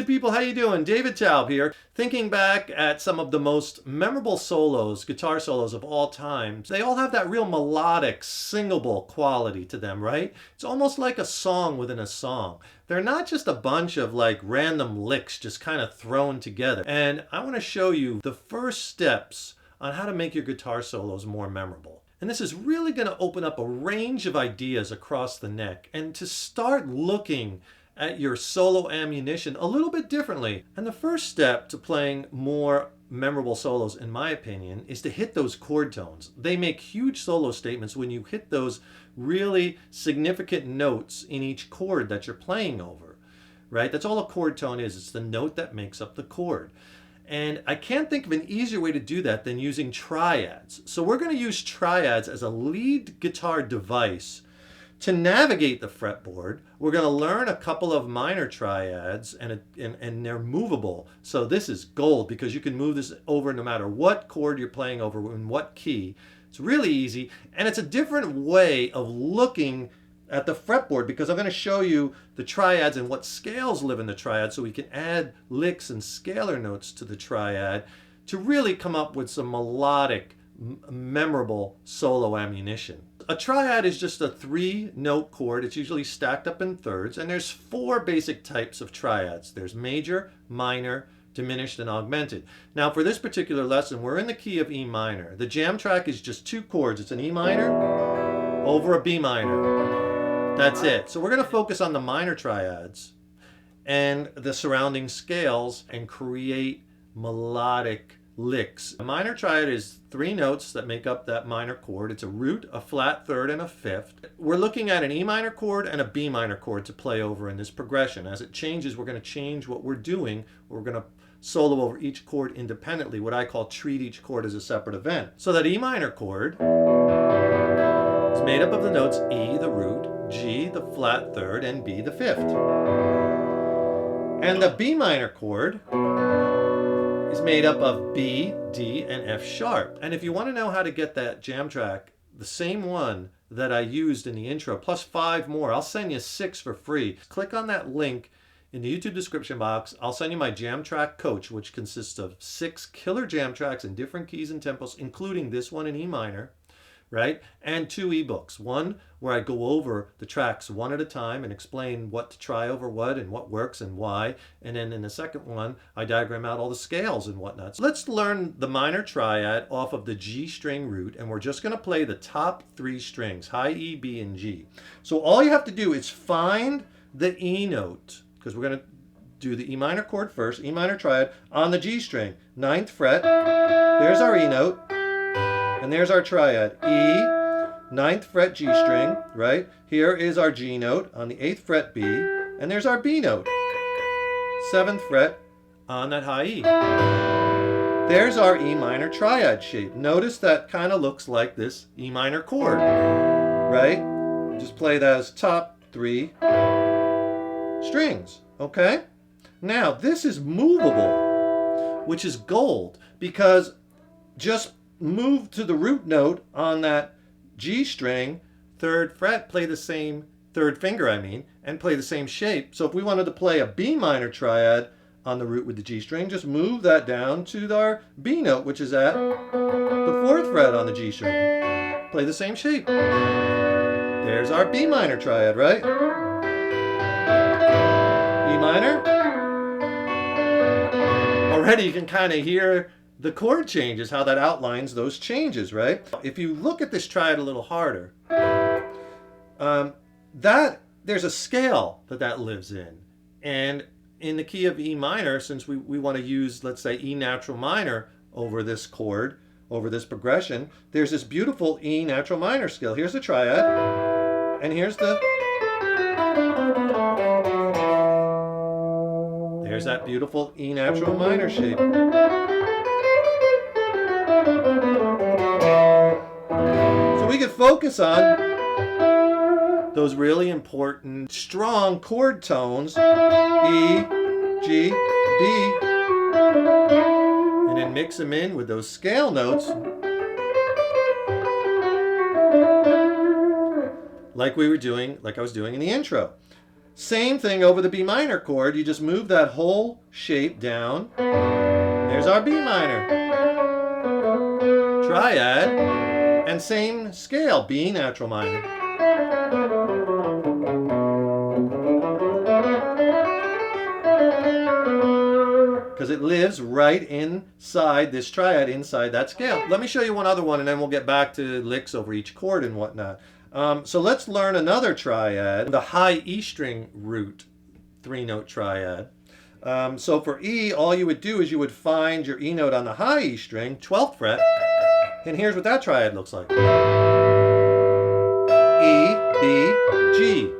YouTube people, how you doing? David Taub here. Thinking back at some of the most memorable solos, guitar solos of all time, they all have that real melodic, singable quality to them, right? It's almost like a song within a song. They're not just a bunch of like random licks just kind of thrown together. And I want to show you the first steps on how to make your guitar solos more memorable. And this is really going to open up a range of ideas across the neck and to start looking at your solo ammunition a little bit differently. And the first step to playing more memorable solos, in my opinion, is to hit those chord tones. They make huge solo statements when you hit those really significant notes in each chord that you're playing over, right? That's all a chord tone is. It's the note that makes up the chord. And I can't think of an easier way to do that than using triads. So we're going to use triads as a lead guitar device to navigate the fretboard. We're going to learn a couple of minor triads, and they're movable. So this is gold because you can move this over no matter what chord you're playing over in what key. It's really easy, and it's a different way of looking at the fretboard because I'm going to show you the triads and what scales live in the triad so we can add licks and scalar notes to the triad to really come up with some melodic, memorable solo ammunition. A triad is just a 3-note chord. It's usually stacked up in thirds, and there's 4 basic types of triads. There's major, minor, diminished, and augmented. Now for this particular lesson, we're in the key of E minor. The jam track is just 2 chords. It's an E minor over a B minor. That's it. So we're going to focus on the minor triads and the surrounding scales and create melodic licks. A minor triad is 3 notes that make up that minor chord. It's a root, a flat third, and a fifth. We're looking at an E minor chord and a B minor chord to play over in this progression. As it changes, we're going to change what we're doing. We're going to solo over each chord independently, what I call treat each chord as a separate event. So that E minor chord is made up of the notes E, the root, G, the flat third, and B, the fifth. And the B minor chord is made up of B, D, and F sharp. And if you want to know how to get that jam track, the same one that I used in the intro, plus 5 more, I'll send you 6 for free. Click on that link in the YouTube description box. I'll send you my jam track coach, which consists of 6 killer jam tracks in different keys and tempos, including this one in E minor, right? And 2 ebooks. One where I go over the tracks one at a time and explain what to try over what and what works and why. And then in the second one, I diagram out all the scales and whatnot. So let's learn the minor triad off of the G string root, and we're just going to play the top 3 strings, high E, B, and G. So all you have to do is find the E note, because we're going to do the E minor chord first, E minor triad, on the G string, 9th fret. There's our E note. And there's our triad, E, 9th fret G string, right? Here is our G note on the 8th fret B, and there's our B note, 7th fret on that high E. There's our E minor triad shape. Notice that kind of looks like this E minor chord, right? Just play that as top 3 strings, okay? Now, this is movable, which is gold, because just move to the root note on that G string, 3rd fret, play the same, 3rd finger I mean, and play the same shape. So if we wanted to play a B minor triad on the root with the G string, just move that down to our B note, which is at the 4th fret on the G string. Play the same shape. There's our B minor triad, right? E minor. Already you can kind of hear the chord changes, how that outlines those changes, right? If you look at this triad a little harder, there's a scale that lives in. And in the key of E minor, since we want to use, let's say, E natural minor over this chord, over this progression, there's this beautiful E natural minor scale. Here's the triad, and there's that beautiful E natural minor shape. So we could focus on those really important, strong chord tones, E, G, B, and then mix them in with those scale notes like I was doing in the intro. Same thing over the B minor chord. You just move that whole shape down. There's our B minor triad. And same scale, B natural minor. Because it lives right inside this triad, inside that scale. Let me show you one other one, and then we'll get back to licks over each chord and whatnot. So let's learn another triad, the high E string root 3-note triad. So for E, all you would do is you would find your E note on the high E string, 12th fret, and here's what that triad looks like. E, B, G.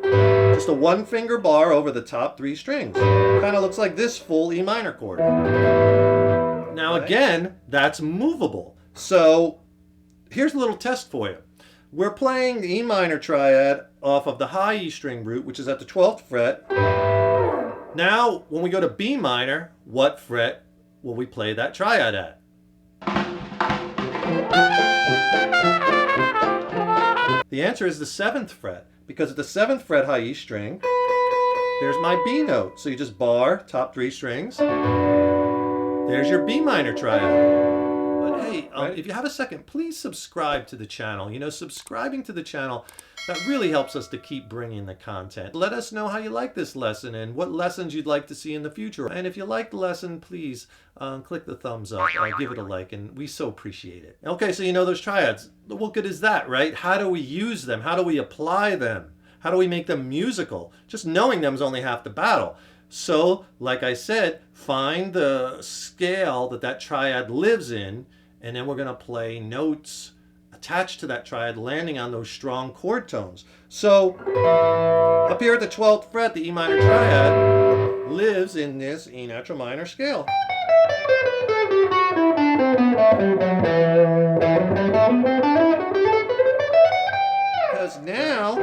Just a 1-finger bar over the top 3 strings. Kind of looks like this full E minor chord. Now again, that's movable. So here's a little test for you. We're playing the E minor triad off of the high E string root, which is at the 12th fret. Now, when we go to B minor, what fret will we play that triad at? The answer is the 7th fret, because at the 7th fret high E string, there's my B note. So you just bar, top 3 strings. There's your B minor triad. But hey, if you have a second, please subscribe to the channel. You know, subscribing to the channel, that really helps us to keep bringing the content. Let us know how you like this lesson and what lessons you'd like to see in the future. And if you like the lesson, please click the thumbs up, give it a like, and we so appreciate it. Okay, so you know those triads. What good is that, right? How do we use them? How do we apply them? How do we make them musical? Just knowing them is only half the battle. So, like I said, find the scale that that triad lives in, and then we're going to play notes attached to that triad, landing on those strong chord tones. So, up here at the 12th fret, the E minor triad lives in this E natural minor scale. Because now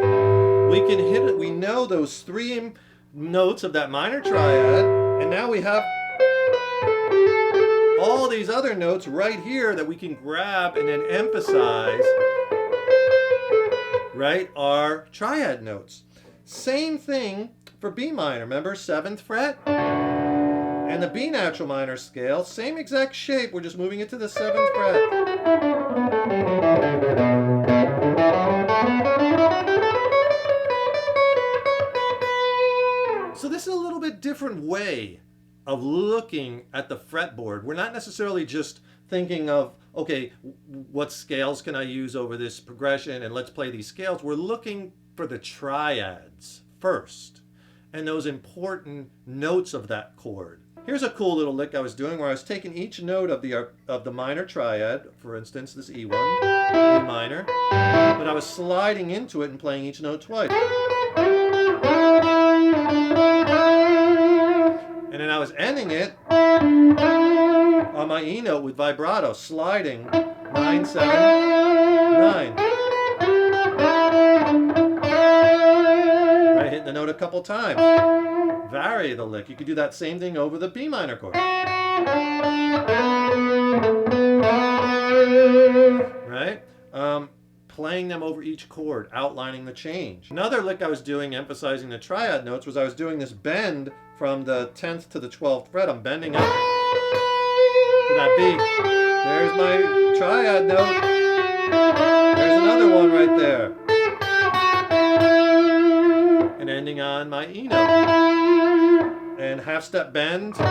we can hit it, we know those 3 notes of that minor triad, and now we have all these other notes right here that we can grab and then emphasize, right, our triad notes. Same thing for B minor. Remember, 7th fret and the B natural minor scale, same exact shape, we're just moving it to the 7th fret. So this is a little bit different way of looking at the fretboard. We're not necessarily just thinking of, okay, what scales can I use over this progression and let's play these scales. We're looking for the triads first and those important notes of that chord. Here's a cool little lick I was doing where I was taking each note of the minor triad, for instance, this E1, E minor, but I was sliding into it and playing each note twice. And then I was ending it on my E note with vibrato, sliding 9, 7, 9. Right, hit the note a couple times. Vary the lick. You could do that same thing over the B minor chord. Right? Playing them over each chord, outlining the change. Another lick I was doing, emphasizing the triad notes, was I was doing this bend from the 10th to the 12th fret. I'm bending up to that B. There's my triad note. There's another one right there. And ending on my E note. And half step bend. Just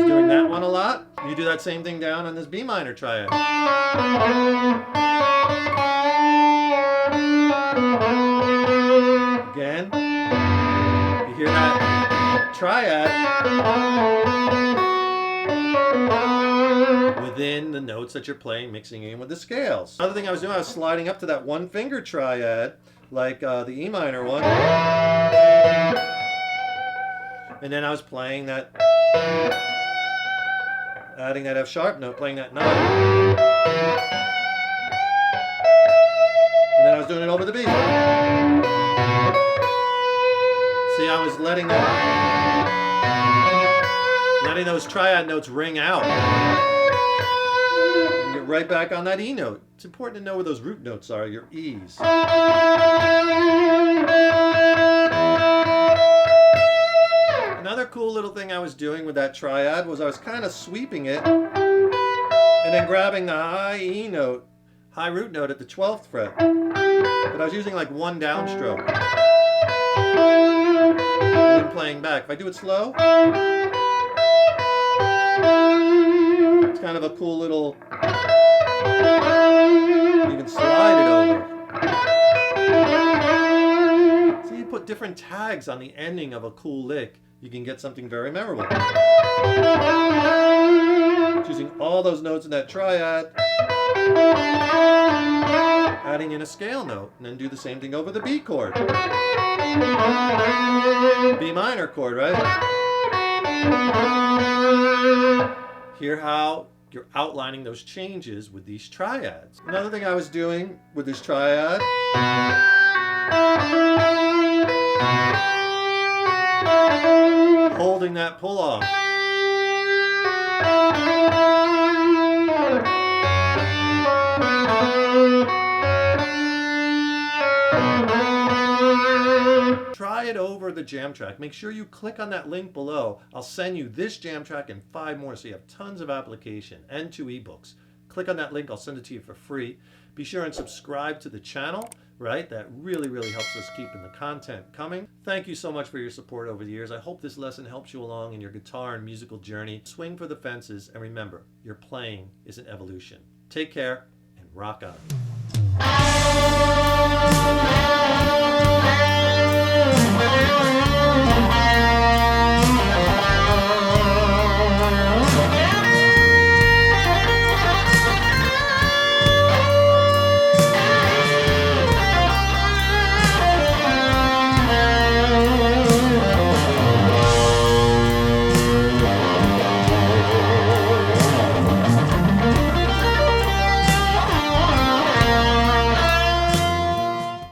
doing that one a lot. You do that same thing down on this B minor triad. Again, you hear that triad within the notes that you're playing, mixing in with the scales. Another thing I was doing, I was sliding up to that 1-finger triad, like the E minor one. And then I was playing that, adding that F sharp note, playing that 9. And then I was doing it over the B. See, I was letting those triad notes ring out. And get right back on that E note It's important to know where those root notes are, your E's. Another cool little thing I was doing with that triad was I was kind of sweeping it and then grabbing the high E note, high root note at the 12th fret. But I was using like one downstroke. And then playing back. If I do it slow, it's kind of a cool little, you can slide it over. So you put different tags on the ending of a cool lick, you can get something very memorable. Choosing all those notes in that triad, adding in a scale note, and then do the same thing over the B chord. B minor chord, right? Hear how you're outlining those changes with these triads. Another thing I was doing with this triad, holding that pull off. Try it over the jam track. Make sure you click on that link below. I'll send you this jam track and 5 more so you have tons of application and 2 ebooks. Click on that link. I'll send it to you for free. Be sure and subscribe to the channel, right? That really, really helps us keep the content coming. Thank you so much for your support over the years. I hope this lesson helps you along in your guitar and musical journey. Swing for the fences, and remember, your playing is an evolution. Take care and rock on.